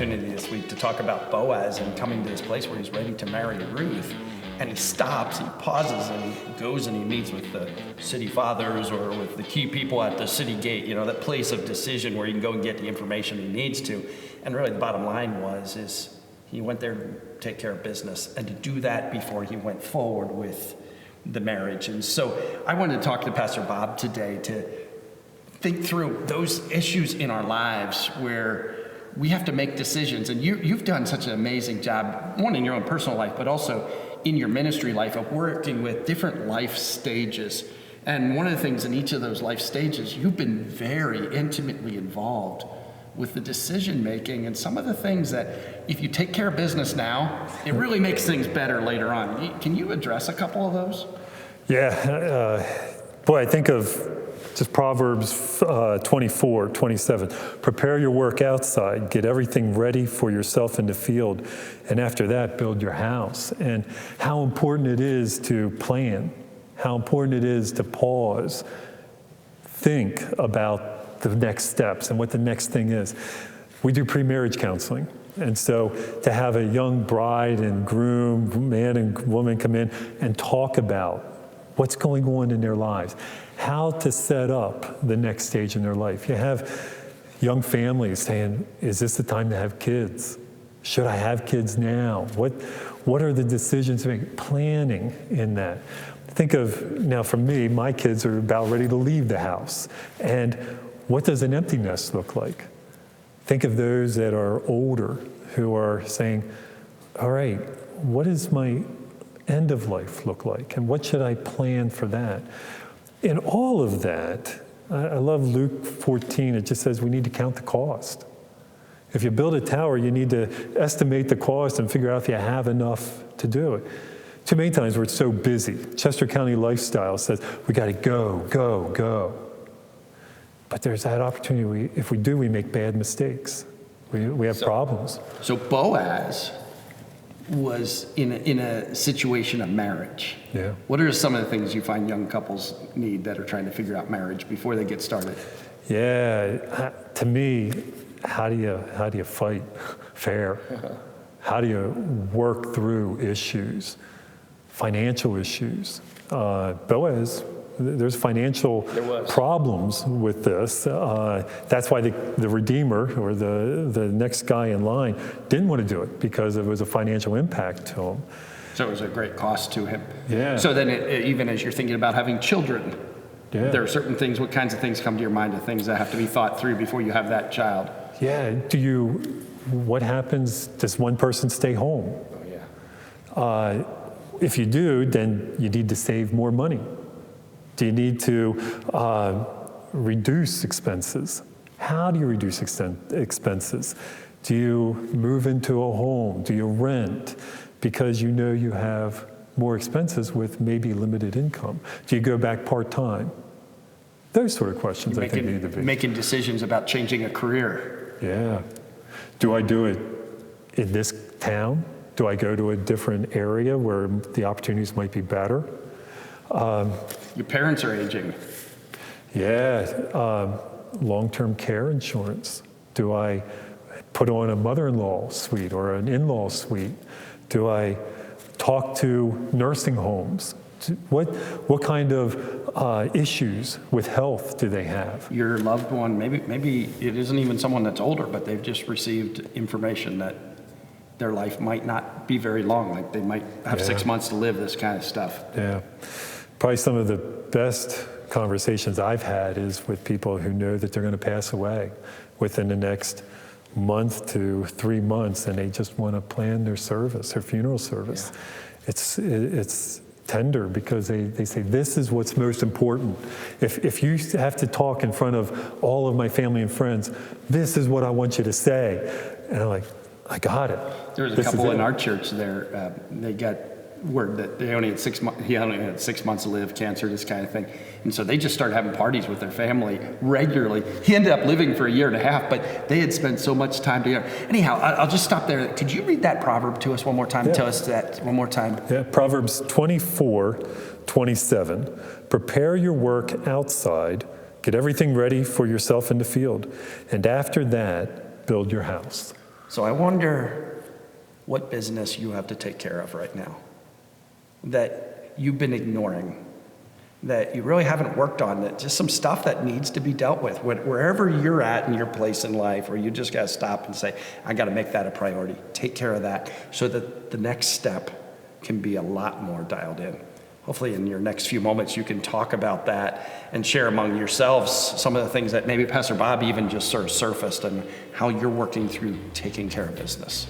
opportunity this week to talk about Boaz and coming to this place where he's ready to marry Ruth. And he stops, he pauses, and he goes and he meets with the city fathers or with the key people at the city gate, that place of decision where he can go and get the information he needs to. And really the bottom line is he went there to take care of business and to do that before he went forward with the marriage. And so I wanted to talk to Pastor Bob today to think through those issues in our lives where we have to make decisions. And you've done such an amazing job, one in your own personal life, but also in your ministry life of working with different life stages. And one of the things in each of those life stages, you've been very intimately involved with the decision making and some of the things that if you take care of business now, it really makes things better later on. Can you address a couple of those? Yeah, boy, I think of just Proverbs 24:27. Prepare your work outside, get everything ready for yourself in the field, and after that, build your house. And how important it is to plan, how important it is to pause, think about the next steps and what the next thing is. We do pre-marriage counseling. And so to have a young bride and groom, man and woman come in and talk about what's going on in their lives, how to set up the next stage in their life. You have young families saying, is this the time to have kids? Should I have kids now? What are the decisions to make? Planning in that. Think of, now for me, my kids are about ready to leave the house. And what does an empty nest look like? Think of those that are older who are saying, all right, what does my end of life look like? And what should I plan for that? In all of that, I love Luke 14. It just says we need to count the cost. If you build a tower, you need to estimate the cost and figure out if you have enough to do it. Too many times we're so busy. Chester County Lifestyle says we got to go, go, go. But there's that opportunity. If we do, we make bad mistakes. We have problems. So Boaz was in a situation of marriage. Yeah. What are some of the things you find young couples need that are trying to figure out marriage before they get started? Yeah, to me, how do you fight fair? How do you work through issues, financial issues? Boaz, there's financial problems with this. That's why the Redeemer, or the next guy in line, didn't want to do it, because it was a financial impact to him. So it was a great cost to him. Yeah. So then even as you're thinking about having children, there are certain things, what kinds of things come to your mind, of things that have to be thought through before you have that child? Yeah, what happens, does one person stay home? Oh, yeah. If you do, then you need to save more money. Do you need to reduce expenses? How do you reduce expenses? Do you move into a home? Do you rent? Because you know you have more expenses with maybe limited income. Do you go back part-time? Those sort of questions I think need to be. Making decisions about changing a career. Yeah. Do I do it in this town? Do I go to a different area where the opportunities might be better? Your parents are aging. Yeah, long-term care insurance. Do I put on a mother-in-law suite or an in-law suite? Do I talk to nursing homes? What kind of issues with health do they have? Your loved one, maybe it isn't even someone that's older, but they've just received information that their life might not be very long, like they might have 6 months to live, this kind of stuff. Yeah. Probably some of the best conversations I've had is with people who know that they're going to pass away within the next month to 3 months, and they just want to plan their service, their funeral service. Yeah. It's tender, because they say, this is what's most important. If you have to talk in front of all of my family and friends, this is what I want you to say. And I'm like, I got it. There was a couple in our church there, they got word that he only had 6 months to live, cancer, this kind of thing. And so they just started having parties with their family regularly. He ended up living for 1.5 years, but they had spent so much time together. Anyhow, I'll just stop there. Could you read that proverb to us one more time? Yeah. Tell us that one more time. Yeah, Proverbs 24:27. Prepare your work outside, get everything ready for yourself in the field, and after that, build your house. So I wonder what business you have to take care of right now that you've been ignoring, that you really haven't worked on, that just some stuff that needs to be dealt with. Wherever you're at in your place in life, where you just got to stop and say, I got to make that a priority. Take care of that so that the next step can be a lot more dialed in. Hopefully in your next few moments you can talk about that and share among yourselves some of the things that maybe Pastor Bob even just sort of surfaced and how you're working through taking care of business.